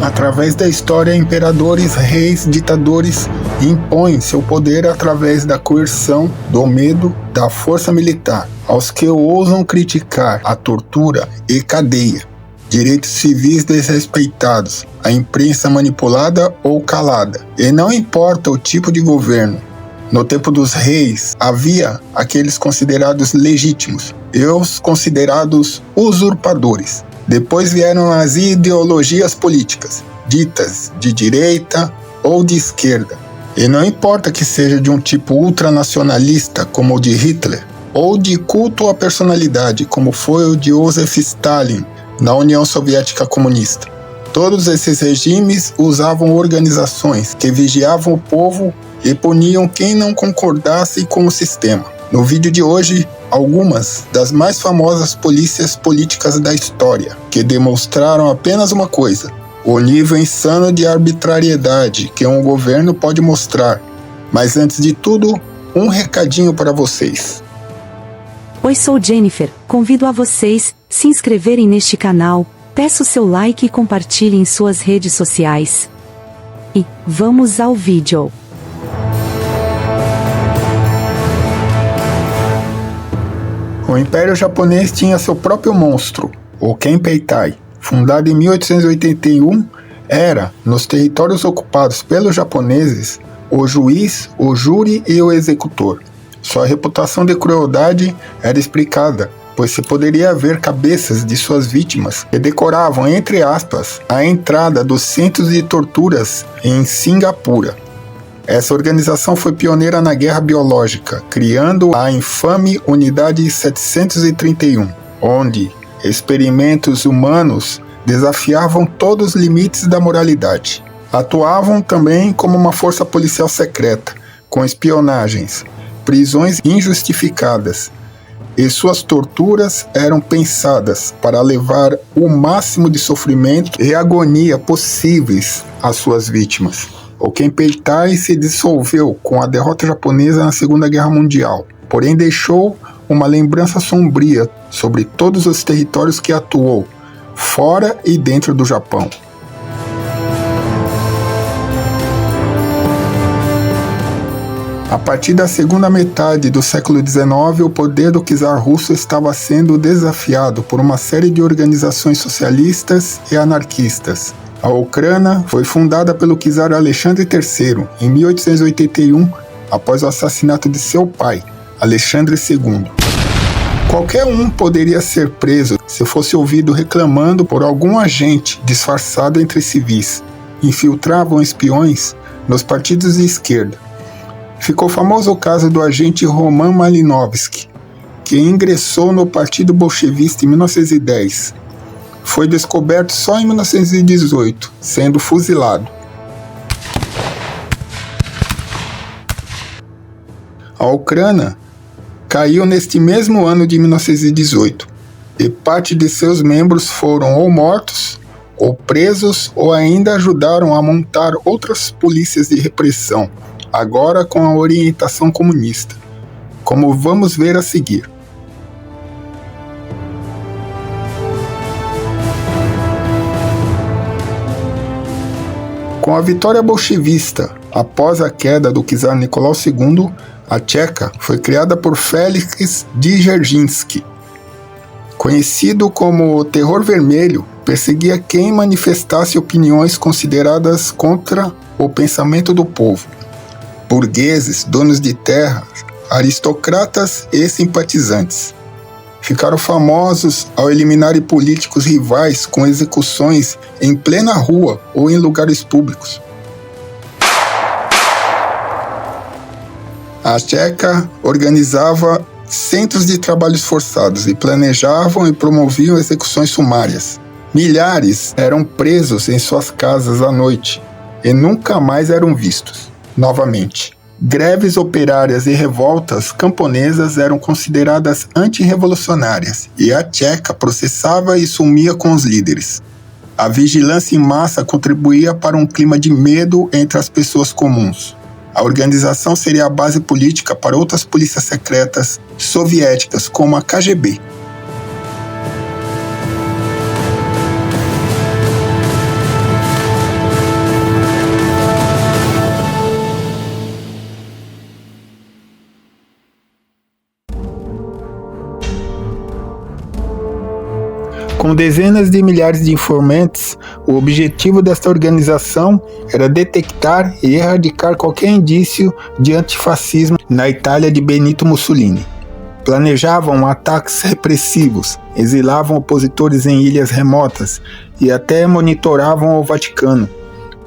Através da história, imperadores, reis, ditadores impõem seu poder através da coerção, do medo, da força militar. Aos que ousam criticar a tortura e cadeia, direitos civis desrespeitados, a imprensa manipulada ou calada. E não importa o tipo de governo. No tempo dos reis, havia aqueles considerados legítimos e os considerados usurpadores. Depois vieram as ideologias políticas, ditas de direita ou de esquerda. E não importa que seja de um tipo ultranacionalista, como o de Hitler, ou de culto à personalidade, como foi o de Joseph Stalin, na União Soviética Comunista. Todos esses regimes usavam organizações que vigiavam o povo e puniam quem não concordasse com o sistema. No vídeo de hoje, algumas das mais famosas polícias políticas da história, que demonstraram apenas uma coisa: o nível insano de arbitrariedade que um governo pode mostrar. Mas antes de tudo, um recadinho para vocês. Oi, sou Jennifer, convido a vocês se inscreverem neste canal, peço seu like e compartilhem em suas redes sociais. E vamos ao vídeo. O Império Japonês tinha seu próprio monstro, o Kempeitai. Fundado em 1881, era, nos territórios ocupados pelos japoneses, o juiz, o júri e o executor. Sua reputação de crueldade era explicada, pois se poderia ver cabeças de suas vítimas que decoravam, entre aspas, a entrada dos centros de torturas em Singapura. Essa organização foi pioneira na guerra biológica, criando a infame Unidade 731, onde experimentos humanos desafiavam todos os limites da moralidade. Atuavam também como uma força policial secreta, com espionagens, prisões injustificadas, e suas torturas eram pensadas para levar o máximo de sofrimento e agonia possíveis às suas vítimas. O Kempeitai se dissolveu com a derrota japonesa na Segunda Guerra Mundial, porém deixou uma lembrança sombria sobre todos os territórios que atuou, fora e dentro do Japão. A partir da segunda metade do século XIX, o poder do czar russo estava sendo desafiado por uma série de organizações socialistas e anarquistas. A Ucrânia foi fundada pelo czar Alexandre III em 1881, após o assassinato de seu pai, Alexandre II. Qualquer um poderia ser preso se fosse ouvido reclamando por algum agente disfarçado entre civis. Infiltravam espiões nos partidos de esquerda. Ficou famoso o caso do agente Roman Malinovsky, que ingressou no Partido Bolchevista em 1910. Foi descoberto só em 1918, sendo fuzilado. A Ucrânia caiu neste mesmo ano de 1918, e parte de seus membros foram ou mortos, ou presos, ou ainda ajudaram a montar outras polícias de repressão, agora com a orientação comunista, como vamos ver a seguir. Com a vitória bolchevista, após a queda do czar Nicolau II, a Tcheca foi criada por Félix Dzerzhinsky. Conhecido como o Terror Vermelho, perseguia quem manifestasse opiniões consideradas contra o pensamento do povo. Burgueses, donos de terras, aristocratas e simpatizantes. Ficaram famosos ao eliminarem políticos rivais com execuções em plena rua ou em lugares públicos. A Tcheca organizava centros de trabalhos forçados e planejavam e promoviam execuções sumárias. Milhares eram presos em suas casas à noite e nunca mais eram vistos novamente. Greves operárias e revoltas camponesas eram consideradas antirrevolucionárias e a Tcheca processava e sumia com os líderes. A vigilância em massa contribuía para um clima de medo entre as pessoas comuns. A organização seria a base política para outras polícias secretas soviéticas, como a KGB. Com dezenas de milhares de informantes, o objetivo desta organização era detectar e erradicar qualquer indício de antifascismo na Itália de Benito Mussolini. Planejavam ataques repressivos, exilavam opositores em ilhas remotas e até monitoravam o Vaticano.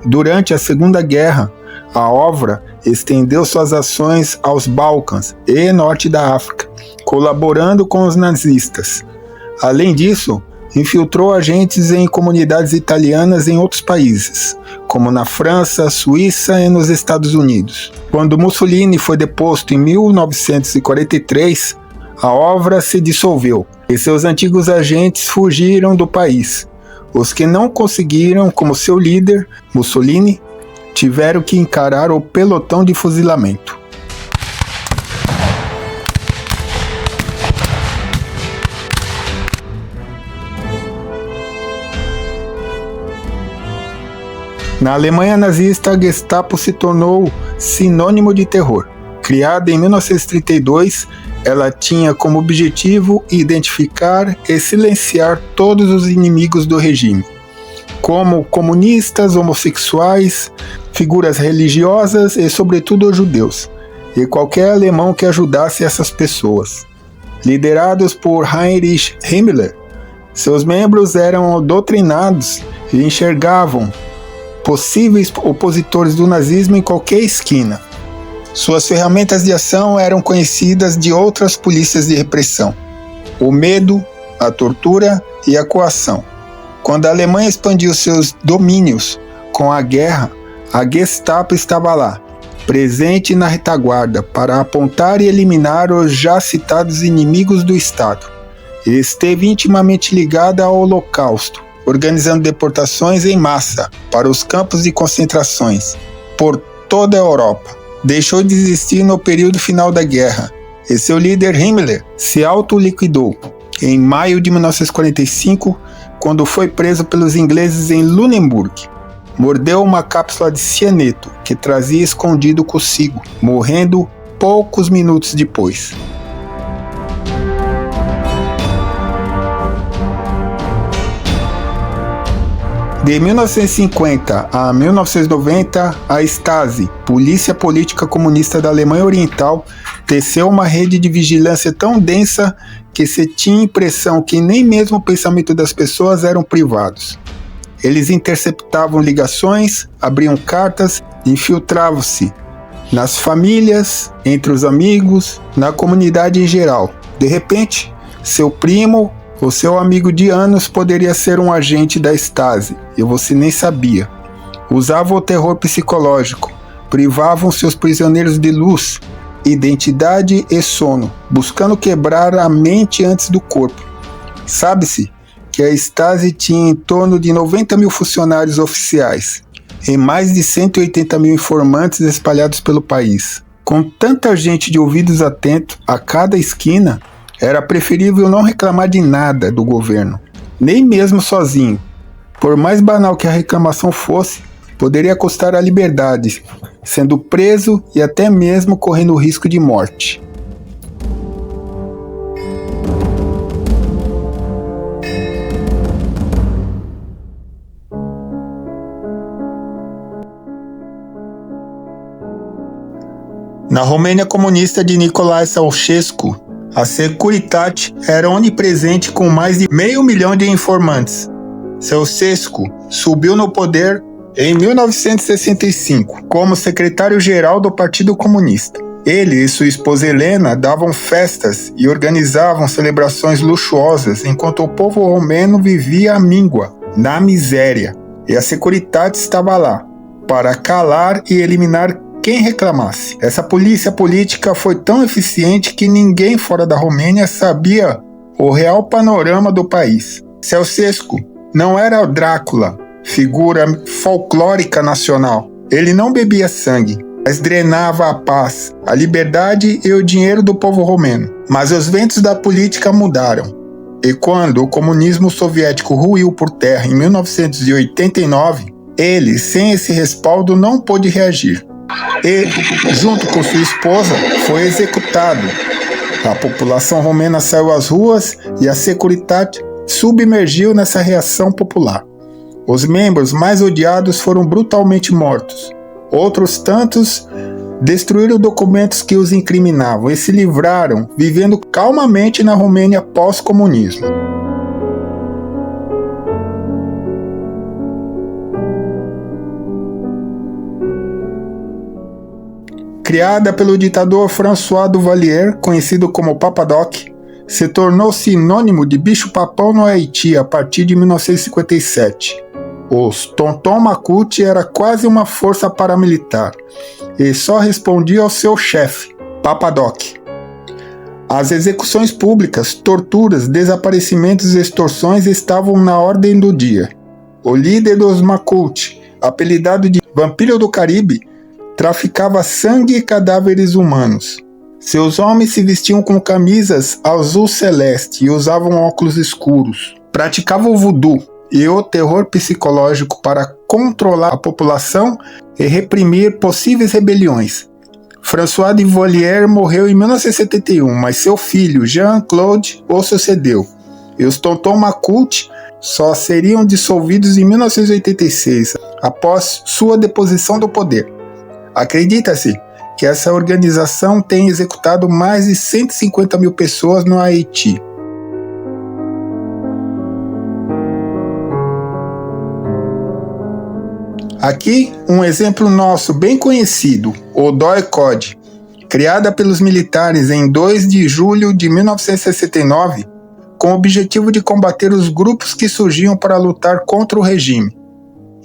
Durante a Segunda Guerra, a OVRA estendeu suas ações aos Balcãs e norte da África, colaborando com os nazistas. Além disso, infiltrou agentes em comunidades italianas em outros países, como na França, Suíça e nos Estados Unidos. Quando Mussolini foi deposto em 1943, a OVRA se dissolveu e seus antigos agentes fugiram do país. Os que não conseguiram, como seu líder, Mussolini, tiveram que encarar o pelotão de fuzilamento. Na Alemanha nazista, a Gestapo se tornou sinônimo de terror. Criada em 1932, ela tinha como objetivo identificar e silenciar todos os inimigos do regime, como comunistas, homossexuais, figuras religiosas e, sobretudo, os judeus, e qualquer alemão que ajudasse essas pessoas. Liderados por Heinrich Himmler, seus membros eram doutrinados e enxergavam possíveis opositores do nazismo em qualquer esquina. Suas ferramentas de ação eram conhecidas de outras polícias de repressão: o medo, a tortura e a coação. Quando a Alemanha expandiu seus domínios com a guerra, a Gestapo estava lá, presente na retaguarda, para apontar e eliminar os já citados inimigos do Estado. E esteve intimamente ligada ao Holocausto, organizando deportações em massa para os campos de concentrações por toda a Europa. Deixou de existir no período final da guerra, e seu líder Himmler se autoliquidou em maio de 1945, quando foi preso pelos ingleses em Lunenburg. Mordeu uma cápsula de cianeto que trazia escondido consigo, morrendo poucos minutos depois. De 1950 a 1990, a Stasi, Polícia Política Comunista da Alemanha Oriental, teceu uma rede de vigilância tão densa que se tinha a impressão que nem mesmo o pensamento das pessoas eram privados. Eles interceptavam ligações, abriam cartas, infiltravam-se nas famílias, entre os amigos, na comunidade em geral. De repente, seu primo ou seu amigo de anos poderia ser um agente da Stasi, e você nem sabia. Usavam o terror psicológico, privavam seus prisioneiros de luz, identidade e sono, buscando quebrar a mente antes do corpo. Sabe-se que a Stasi tinha em torno de 90 mil funcionários oficiais e mais de 180 mil informantes espalhados pelo país. Com tanta gente de ouvidos atentos a cada esquina, era preferível não reclamar de nada do governo, nem mesmo sozinho. Por mais banal que a reclamação fosse, poderia custar a liberdade, sendo preso e até mesmo correndo o risco de morte. Na Romênia comunista de Nicolae Ceausescu, a Securitate era onipresente com mais de 500 mil de informantes. Ceausescu subiu no poder em 1965 como secretário-geral do Partido Comunista. Ele e sua esposa Helena davam festas e organizavam celebrações luxuosas enquanto o povo romeno vivia à míngua, na miséria. E a Securitate estava lá para calar e eliminar quem reclamasse. Essa polícia política foi tão eficiente que ninguém fora da Romênia sabia o real panorama do país. Ceausescu não era o Drácula, figura folclórica nacional. Ele não bebia sangue, mas drenava a paz, a liberdade e o dinheiro do povo romeno. Mas os ventos da política mudaram. E quando o comunismo soviético ruiu por terra em 1989, ele, sem esse respaldo, não pôde reagir. E, junto com sua esposa, foi executado. A população romena saiu às ruas e a Securitate submergiu nessa reação popular. Os membros mais odiados foram brutalmente mortos. Outros tantos destruíram documentos que os incriminavam e se livraram, vivendo calmamente na Romênia pós-comunismo. Criada pelo ditador François Duvalier, conhecido como Papa Doc, se tornou sinônimo de bicho-papão no Haiti a partir de 1957. Os Tonton Macoute era quase uma força paramilitar e só respondia ao seu chefe, Papa Doc. As execuções públicas, torturas, desaparecimentos e extorsões estavam na ordem do dia. O líder dos Macoute, apelidado de Vampiro do Caribe, traficava sangue e cadáveres humanos. Seus homens se vestiam com camisas azul celeste e usavam óculos escuros. Praticavam o voodoo e o terror psicológico para controlar a população e reprimir possíveis rebeliões. François Duvalier morreu em 1971, mas seu filho Jean-Claude o sucedeu. E os Tonton Macoute só seriam dissolvidos em 1986, após sua deposição do poder. Acredita-se que essa organização tem executado mais de 150 mil pessoas no Haiti. Aqui, um exemplo nosso bem conhecido, o DOI-CODE. Criada pelos militares em 2 de julho de 1969, com o objetivo de combater os grupos que surgiam para lutar contra o regime.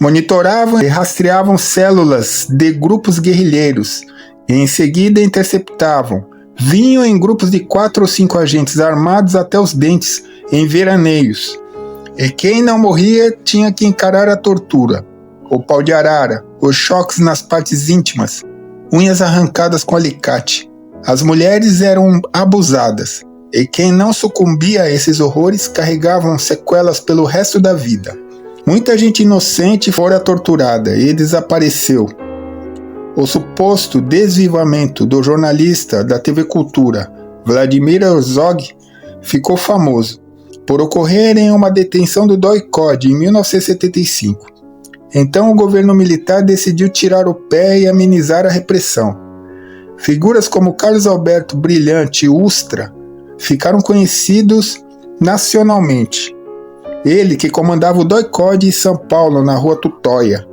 Monitoravam e rastreavam células de grupos guerrilheiros e em seguida interceptavam. Vinham em grupos de 4 ou 5 agentes armados até os dentes, em veraneios. E quem não morria tinha que encarar a tortura, o pau de arara, os choques nas partes íntimas, unhas arrancadas com alicate. As mulheres eram abusadas, e quem não sucumbia a esses horrores carregavam sequelas pelo resto da vida. Muita gente inocente fora torturada e desapareceu. O suposto desvivamento do jornalista da TV Cultura, Vladimir Herzog, ficou famoso por ocorrer em uma detenção do DOI-CODE em 1975. Então o governo militar decidiu tirar o pé e amenizar a repressão. Figuras como Carlos Alberto Brilhante Ustra ficaram conhecidos nacionalmente. Ele que comandava o DOI-CODE em São Paulo, na rua Tutóia.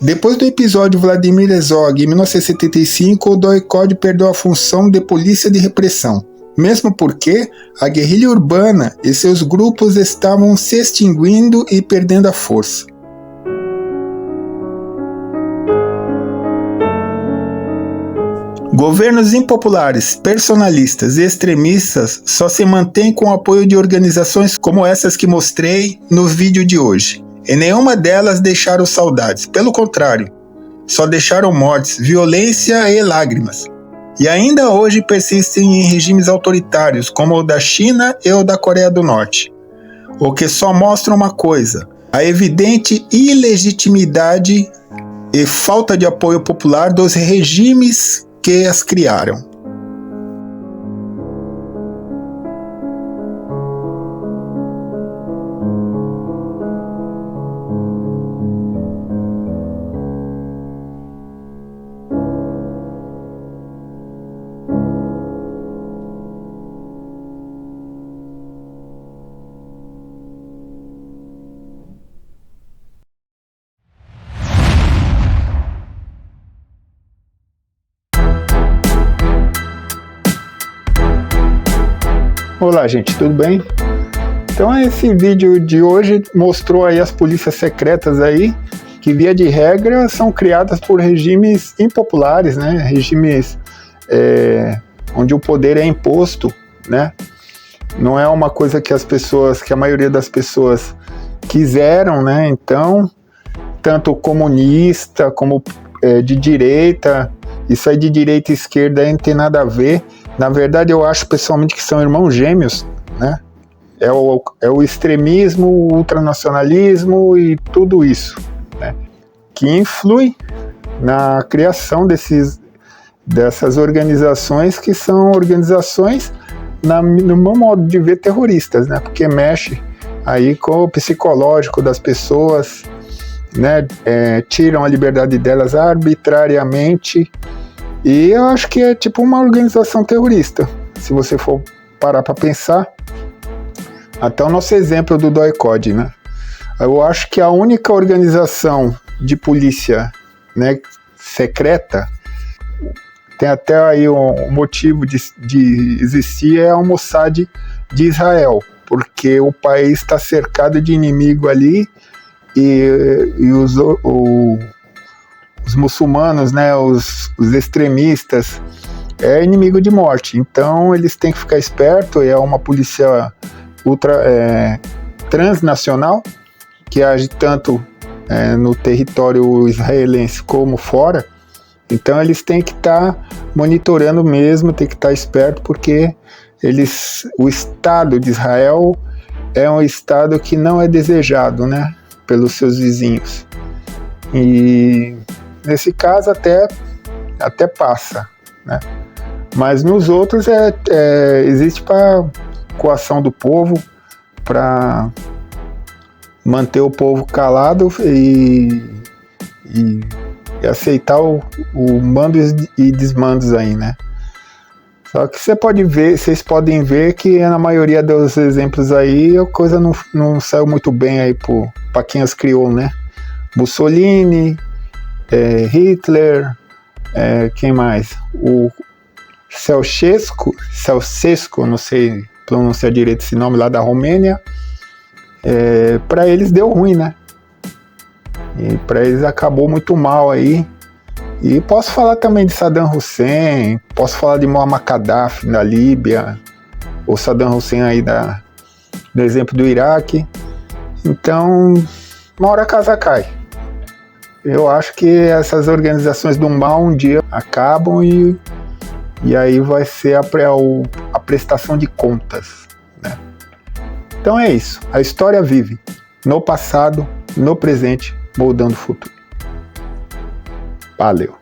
Depois do episódio Vladimir Herzog, em 1975, o DOI-CODE perdeu a função de polícia de repressão, mesmo porque a guerrilha urbana e seus grupos estavam se extinguindo e perdendo a força. Governos impopulares, personalistas e extremistas só se mantêm com o apoio de organizações como essas que mostrei no vídeo de hoje. E nenhuma delas deixaram saudades, pelo contrário, só deixaram mortes, violência e lágrimas. E ainda hoje persistem em regimes autoritários, como o da China e o da Coreia do Norte. O que só mostra uma coisa: a evidente ilegitimidade e falta de apoio popular dos regimes que as criaram. Olá gente, tudo bem? Então esse vídeo de hoje mostrou aí as polícias secretas aí, que via de regra são criadas por regimes impopulares, né? Regimes onde o poder é imposto, né? Não é uma coisa que a maioria das pessoas quiseram, né? Então, tanto comunista como de direita, isso aí de direita e esquerda aí não tem nada a ver. Na verdade, eu acho pessoalmente que são irmãos gêmeos, né? É o extremismo, o ultranacionalismo e tudo isso, né? Que influi na criação dessas organizações que são organizações, no meu modo de ver, terroristas, né? Porque mexe aí com o psicológico das pessoas, né, tiram a liberdade delas arbitrariamente, e eu acho que é tipo uma organização terrorista, se você for parar para pensar. Até o nosso exemplo do DOI-CODE, né? Eu acho que a única organização de polícia, né, secreta, tem até aí um motivo de existir, é o Mossad de Israel, porque o país está cercado de inimigo ali, e os muçulmanos, né, os extremistas, é inimigo de morte. Então eles têm que ficar espertos. É uma polícia transnacional, que age tanto no território israelense como fora. Então eles têm que estar monitorando mesmo, tem que estar esperto, porque o Estado de Israel é um Estado que não é desejado, né, pelos seus vizinhos. E nesse caso até passa, né? Mas nos outros existe para coação do povo, para manter o povo calado e aceitar o mandos e desmandos aí, né? Só que vocês podem ver que na maioria dos exemplos aí a coisa não saiu muito bem aí para quem as criou, né? Mussolini, Hitler, quem mais? O Ceausescu, não sei pronunciar direito esse nome, lá da Romênia. Para eles deu ruim, né? E para eles acabou muito mal aí. E posso falar também de Saddam Hussein, posso falar de Muammar Gaddafi da Líbia, ou Saddam Hussein aí do exemplo do Iraque. Então, uma hora a casa cai. Eu acho que essas organizações do mal um dia acabam e aí vai ser a prestação de contas, né? Então é isso. A história vive no passado, no presente, moldando o futuro. Valeu!